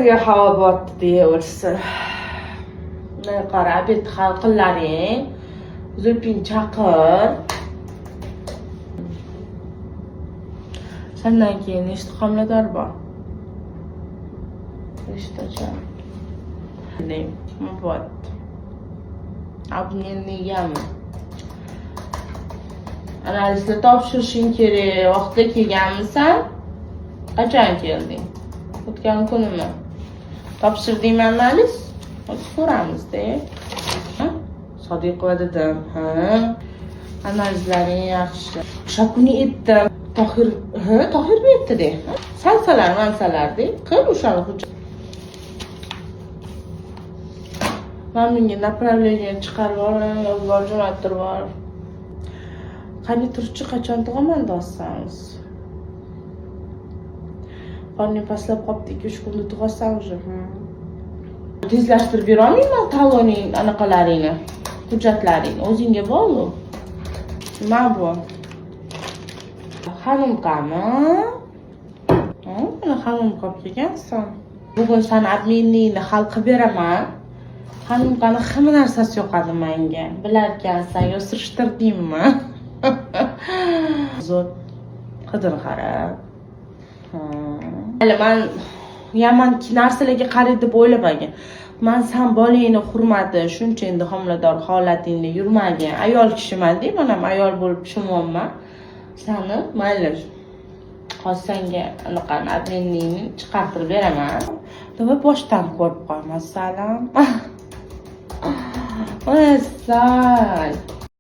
Ustiga havo botdi deyaversin. Bunday qara, bet hal qillaring. Zulpin chaqir. Sandan keyin nechta homilador bor? 5tacha. Ne bor? Abnenigami? Analizda topshirishing kerak. Vaqtida kelganmisan? Qachon kelding? O'tgan kunimi? Topshirdingmi analiz? Hozir ko'ramizda. Sodiqova dedim. Analizlaring yaxshi. O'sha kuni aytdim. Tohir aytdi-de. Mansalar-de. Qil o'shani hujjat. Men menga направление chiqarib yuboring, yozib jo'nattirib yubor. Qani turchi qachon tug'aman deyapsiz? Qorning pastlab qopti, 2-3 kunda tug'asan уже. Tezlashtirib berolmayman taloning anaqalaringni, hujjatlaringni. O'zingga bog'lu. Nima bu? Xonimqami? Mana xonimqa kelgansan. Bugun sen adminlikni hal qilib beraman. Xonimqani hamma narsasi yoqadi menga. Bilar ekansan, yo surishtirdingmi? Zo'r qidir qarab. Hali men yamanki narsalarga qaraydi deb o'ylamagan. Men sen bolangni hurmati, shuncha endi homilador holatingda yurmagan ayol kishiman-da, men ham ayol bo'lib tushunyapman. Seni mayli qolsanga anaqa adminlikni chiqartirib beraman. Davay boshdan ko'rib qo'y, masalan. Voy, sal.